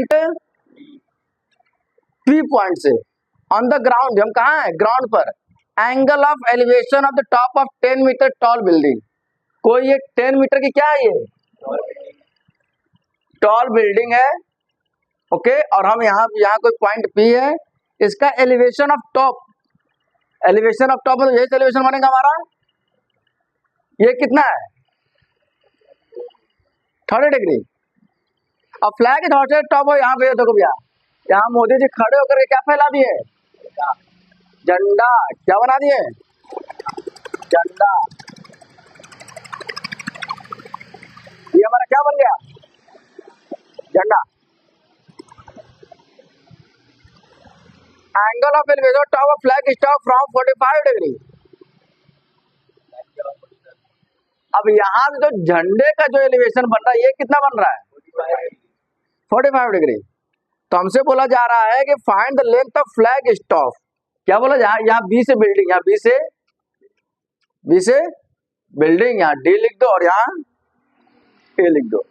Point P point से on the ground, हम कहाँ है, ग्राउंड पर, angle of elevation of the top of 10 metre tall building. कोई ये 10 मीटर की क्या है, ये टॉल बिल्डिंग है, ओके। और हम यहाँ कोई पॉइंट पी है, इसका elevation of top, elevation of top मतलब यही एलिवेशन बनेगा हमारा, ये कितना है 30 डिग्री। अब फ्लैग इज हॉटेड टॉप हो, यहाँ पे देखो भैया, यहाँ मोदी जी खड़े होकर के क्या फैला दिए, झंडा, क्या बना दिए, झंडा। ये हमारा क्या बन गया, झंडा। Angle of elevation top of flag stop from 45 degree. अब यहाँ से जो झंडे का जो एलिवेशन बन रहा है, ये कितना बन रहा है 45 डिग्री। तो हमसे बोला जा रहा है कि find the length of flag stop. क्या बोला, यहाँ बी से बिल्डिंग, यहाँ बी से बिल्डिंग, यहाँ डी लिख दो और यहाँ ए लिख दो।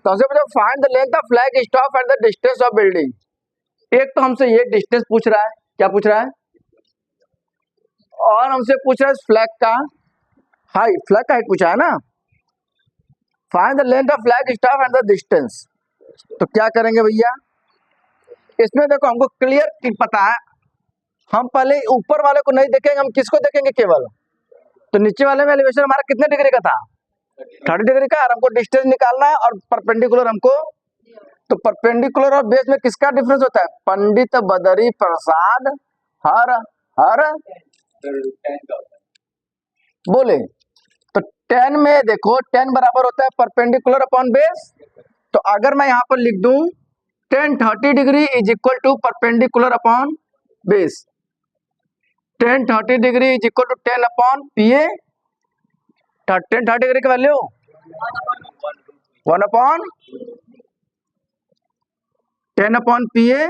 तो हमसे पूछा find the length of flag stop and the distance of building. एक तो हमसे ये डिस्टेंस पूछ रहा है, क्या पूछ रहा है, और हमसे पूछ रहा है फ्लैग का हाइट, फ्लैग का हाइट पूछा है ना। Find the length of flag stop and the distance. तो क्या करेंगे भैया, इसमें देखो हमको क्लियर पता है, हम पहले ऊपर वाले को नहीं देखेंगे, हम किसको देखेंगे केवल, तो नीचे वाले में एलिवेशन हमारा कितने डिग्री का था 30 डिग्री का, और हमको डिस्टेंस निकालना है और परपेंडिकुलर हमको। तो परपेंडिकुलर और बेस में किसका डिफरेंस होता है, पंडित बदरी प्रसाद हर हर बोले। तो 10 में देखो 10 बराबर होता है परपेंडिकुलर अपॉन बेस। तो अगर मैं यहाँ पर लिख दूं 10 30 degree is equal to perpendicular upon base, 10 30 degree is equal to 10 upon P A. 10 30 degree की value 1 upon 10 upon P A,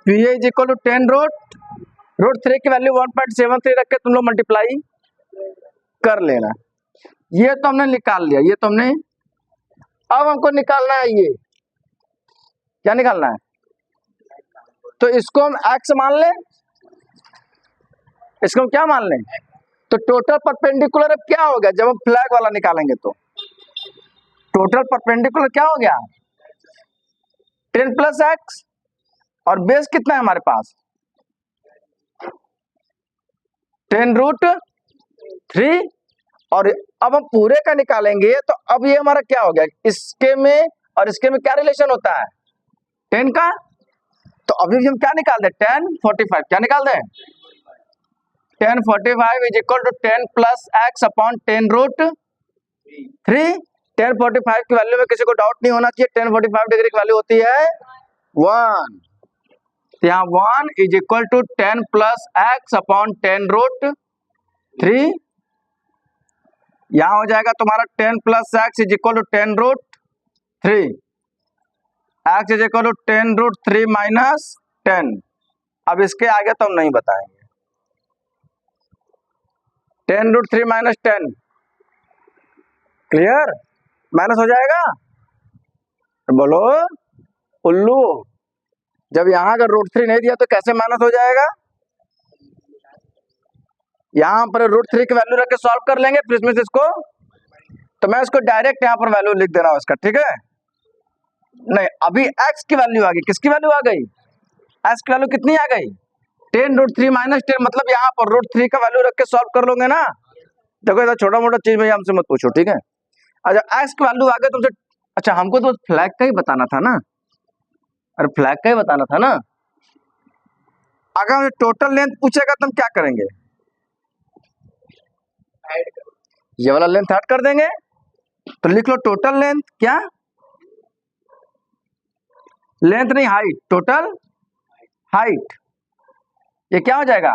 P A is equal to 10 root 3 की वैल्यू 1.73 रख के तुम लोग मल्टीप्लाई कर लेना। ये तो हमने निकाल लिया, ये तो हमने, अब हमको निकालना है ये, क्या निकालना है, तो इसको हम x मान लें, इसको हम क्या मान लें, तो टोटल परपेंडिकुलर अब क्या हो गया, जब हम फ्लैग वाला निकालेंगे तो टोटल परपेंडिकुलर क्या हो गया 10 प्लस एक्स, और बेस कितना है हमारे पास 10 रूट 3। और अब हम पूरे का निकालेंगे, तो अब ये हमारा क्या हो गया, इसके में और इसके में क्या रिलेशन होता है 10 का। तो अभी हम क्या निकाल दे 10 45, क्या निकाल दे 10 45 is equal to 10 plus x upon 10 root 3। 10 45 की वैल्यू में किसी को डाउट नहीं होना चाहिए, 10 45 डिग्री की वैल्यू होती है 1। तो यहाँ 1 is equal to 10 plus x upon 10 root 3। यहाँ हो जाएगा तुम्हारा 10 plus x is equal to 10 root 3, x is equal to 10 root 3 minus 10। अब इसके आगे तो हम नहीं बताएंगे, 10 रूट 3 माइनस 10, क्लियर, माइनस हो जाएगा। तो बोलो उल्लू, जब यहाँ अगर रूट 3 नहीं दिया तो कैसे माइनस हो जाएगा, यहाँ पर रूट 3 की वैल्यू रख के सॉल्व कर लेंगे, फिर इसमें से इसको, तो मैं इसको डायरेक्ट यहाँ पर वैल्यू लिख दे रहा हूँ इसका, ठीक है। नहीं, अभी x की वैल्यू आ गई, किसकी वैल्यू आ गई, x की वैल्यू कितनी आ गई 10 रूट 3 माइनस 10, मतलब यहाँ पर रूट 3 का वैल्यू रख के सॉल्व कर लोगे ना। देखो ऐसा छोटा मोटा चीज भैया हमसे मत पूछो, ठीक है। अच्छा x की वैल्यू आ गई तुमसे, अच्छा हमको तो फ्लैग का ही बताना था ना, अरे फ्लैग का ही बताना था ना। अगर टोटल लेंथ पूछेगा तो हम क्या करेंगे, ये वाला लेंथ ऐड कर देंगे। तो लिख लो टोटल लेंथ, क्या लेंथ नहीं हाइट, टोटल हाइट, ये क्या हो जाएगा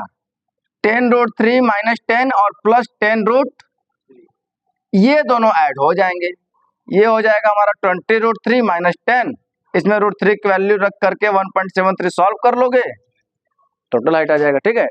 10 रूट 3 माइनस 10 और प्लस 10 रूट, ये दोनों ऐड हो जाएंगे, ये हो जाएगा हमारा 20 रूट 3 माइनस 10, इसमें रूट 3 की वैल्यू रख करके 1.73 सॉल्व कर लोगे, टोटल हाइट आ जाएगा, ठीक है।